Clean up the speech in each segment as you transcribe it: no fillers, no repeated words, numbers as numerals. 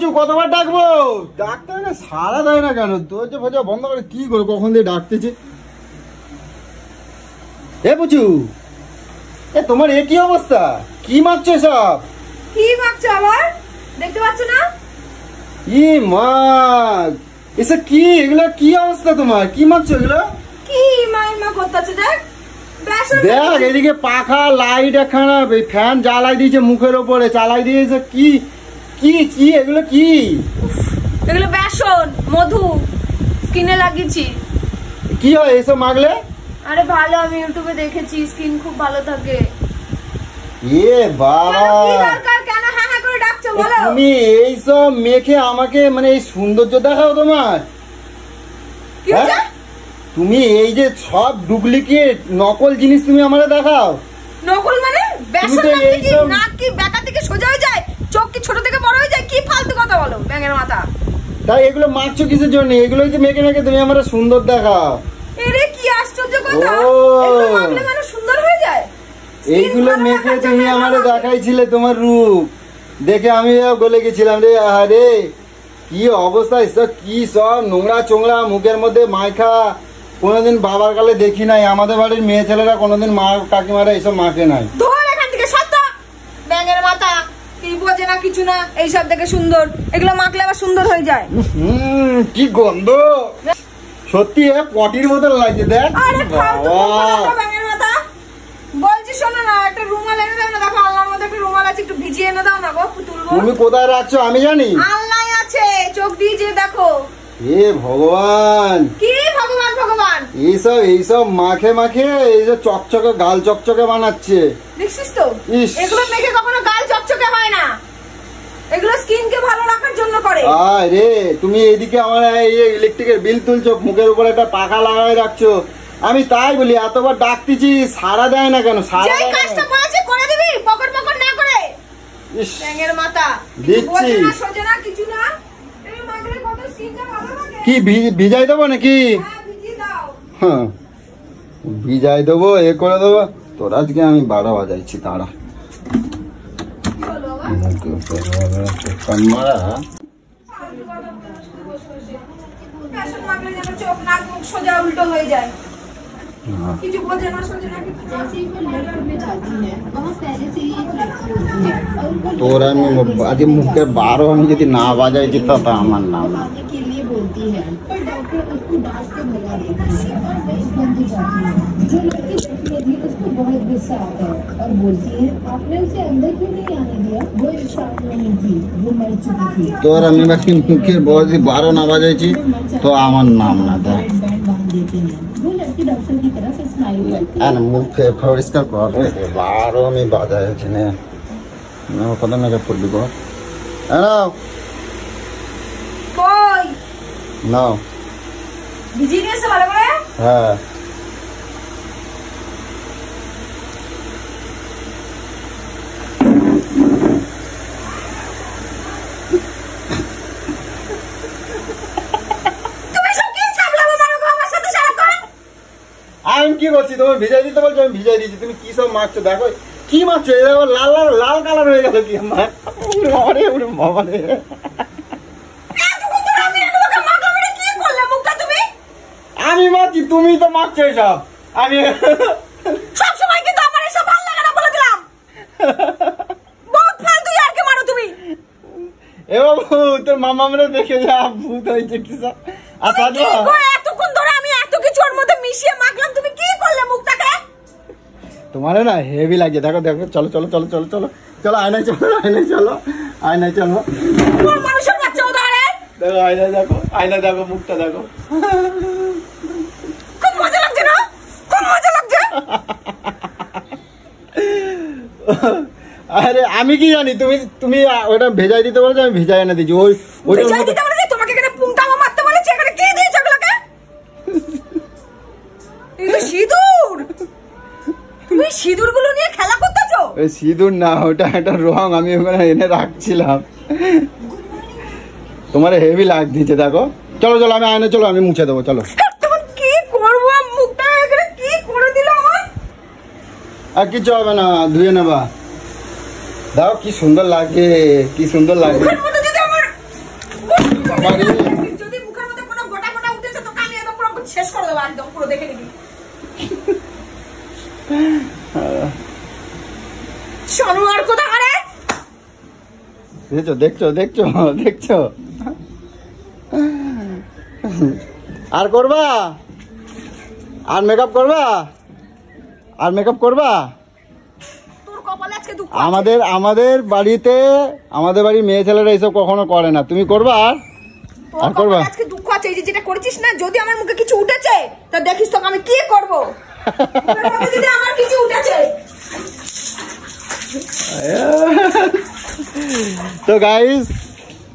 পুচু কতবার ডাকবো? ডাক্তারকে সারা দেয় না কেন? দরজা ফজা বন্ধ করে কি করে কখন দিয়ে ডাকতেছে? এ পুচু, এ তোমার এ কি অবস্থা? কি মারছো সব? কি মারছো আবার? দেখতে পাচ্ছ না? ই মা, এসব কি? এগুলো কি অবস্থা তোমার? কি মারছো এগুলো? কি মাইমা করতেছে দেখ। দেখ এদিকে পাখা লাইট একখানা ফ্যান জ্বালাই দিয়েছে মুখের ওপরে, চালাই দিয়েছে। কি কি কি এগুলো কি? এগুলো বেসন মধু স্কিনে লাগিয়েছি। কি হয় এসব মাগলে? আরে ভালো, আমি ইউটিউবে দেখেছি স্কিন খুব ভালো থাকে। এ বাবা, কি দরকার? কেন হ্যাঁ হ্যাঁ করে ডাকছো বলো? তুমি এইসব মেখে আমাকে মানে এই সৌন্দর্য দেখাও তোমার? কি হচ্ছে? তুমি এই যে সব ডুপ্লিকেট নকল জিনিস তুমি আমারে দেখাও। নকল মানে? বেসন লাগিয়েছি, নাক কি বেকা থেকে সোজা হয়ে যায়, চোখ কি ছোট থেকে বড় হয়ে যায়? কি ফালতু কথা বলো ব্যাঙের মাথা। তাই এগুলো মারছো কিসের জন্য? এগুলোই যে মেখে মেখে তুমি আমারে সুন্দর দেখাও। এরে কি আশ্চর্য কথা! ও, এগুলো মাখলে মানুষ সুন্দর হয়ে যায়। এইগুলো মেখে তুমি আমারে দেখাইছিলে তোমার রূপ দেখে, আমি বলে গেছিলাম রে আরে কি অবস্থা, এসব কি সব নোংরা চোংরা মুখের মধ্যে মাখা। কোনোদিন বাবার কালে দেখি নাই, আমাদের বাড়ির মেয়ে ছেলেরা কোনোদিন মা কাকিমারা এইসব মাখে নাই। ধর এখান থেকে সত্য ব্যাঙের মাথা, কি বোঝে না কিছু না, এইসব দেখে সুন্দর। এগুলো মাখলে আবার সুন্দর হয়ে যায়। কি গন্ধ সত্যি, পটির মতন লাগছে দেখ। আরে ফালতু কথা ব্যাঙের মাথা। বলছি শোনো না, একটা রুমাল এনে দাও না, দেখো আলনার মধ্যে একটা রুমাল আছে, একটু ভিজিয়ে এনে দাও না গো, তুলবো। তুমি কোথায় রাখছো আমি জানি? আলনায় আছে, চোখ দিয়ে যে দেখো। এ ভগবান, কি ভগবান ভগবান? এইসব মাখে মাখে এই যে চকচকে গাল চকচকে বানাচ্ছে, দেখছিস তো? এগুলো মেখে কখনো গাল চকচকে হয় না, এগুলো স্কিনকে ভালো রাখার জন্য করে। আরে তুমি এইদিকে আমার এই ইলেকট্রিকের বিল তুলছো, মুখের উপর একটা পাখা লাগাই রাখছো। আমি তাই বলি এতবার ডাকতেছি সারা দেয় না কেন? সারা দেয় না। কাজটা বলেছে করে দিবি, পকর পকর না করে। ব্যাঙের মাথা, দিচ্ছি সোজা না কিছু না। এই মাগলে কত স্কিনটা ভালো লাগে। কি ভিজাই দেবো নাকি? হ্যাঁ ভিজিয়ে দাও। হ্যাঁ ভিজাই দেবো, এ করে দেবো। তোর আজকে আমি 12 বাজাইছি, তারা মারা বেসন মাখলে যেন চোখ নাক মুখ সোজা উল্টো হয়ে যায়, কিছু বোঝে না সোজা না কিছু। তোর আমি আজকে মুখে 12 আমি যদি না বাজাইছি তা আমার নাম না। बहुत गुस्सा आता है और बोलती है आपने उसे अंदर क्यों नहीं आने दिया, वो इंसान नहीं थी, वो मर चुकी थी। তোর আমি বাকি মুখে 12 না বাজাইছি তো আমার নাম না দেখ। वो लड़की डॉक्टर की तरफ स्माइल करती है। আর মুখে পরিষ্কার কর। 12 আমি বাজাইছি না, না কত মেরে পড়লি গো। নাও কই নাও। ভিজিয়ে নিয়েছে ভালো করে? হ্যাঁ আমি কি করছি? তোমার ভিজাই দিতে বলছো, আমি ভিজাই দিচ্ছি। তুমি কি সব মারছো? দেখো কি মারছো, এটা লাল লাল লাল কালার হয়ে গেল। কি আমি মারছি, তুমি তো মারছো এসব। আমি সবসময় কিন্তু আমার এসব ভালো লাগে না বলে দিলাম। বহুত ফালতু ইয়ারকে মারো তুমি। এ বাবু, তোর মামা আমরা দেখে যা ভূত হয়েছে কি সব। আচ্ছা এতক্ষণ ধরে আমি এত কিছু ওর মধ্যে মিশিয়ে মাখলাম, তুমি কি করলে মুখটাকে? তোমার না হেভি লাগছে। দেখো দেখো, চলো চলো চলো চলো চলো চলো, আয়নায় চলো, আয়নায় চলো, আয়নায় চলো। মানুষের বাচ্চা ধরে দেখো আয়নায়, দেখো আয়নায়, দেখো মুখটা দেখো। খুব মজা লাগছে না? খুব মজা লাগছে। আরে আমি কি জানি, তুমি তুমি ওটা ভেজাই দিতে বলেছো, আমি ভেজাই এনে দিচ্ছি। ওইটা দিতে বলেছে তোমাকে, এখানে পুংটামা মারতে বলেছে, এখানে কে দিয়েছে ওগুলোকে? এই তো সিঁদুর। তুমি সিঁদুরগুলো নিয়ে খেলা করতেছো? ওই সিঁদুর না, ওটা একটা রং আমি ওখানে এনে রাখছিলাম। তোমার হেভি লাগছে দেখো। চলো চলো, আমি আয়না চলো, আমি মুছে দেবো। চলো কি করবো, মুখটা এখানে কি করে দিল আমার। আর কিছু হবে না, ধুয়ে নেবা। দাও কি সুন্দর লাগে, কি সুন্দর লাগে। বাবারে যদি মুখের মধ্যে কোনো গোটা গোটা উঠেছে তো আমি একদম পুরো শেষ করে দেবো, একদম পুরো দেখে নিবি। শোনো আর কোথা করে দেখছো দেখছো দেখছো দেখছো আর করবা, আর মেকআপ করবা, আর মেকআপ করবা? তোর কপালে আজকে দুঃখ আমাদের আমাদের বাড়িতে, আমাদের বাড়ির মেয়ে ছেলেরা এইসব কখনো করে না, তুমি করবা? তোর আর করবা? কপালে আজকে দুঃখ আছে, এই যে যেটা করেছিস না, যদি আমার মুখে কিছু উঠেছে তা দেখিস তোকে আমি কি করবো। মুখের মধ্যে যদি আমার কিছু উঠেছে তো গাইস,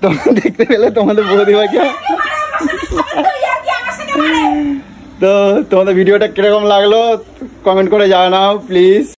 তোমরা দেখতে পেলে তোমাদের বৌদিমাকে। তো তোমাদের ভিডিওটা কিরকম লাগলো কমেন্ট করে জানাও প্লিজ।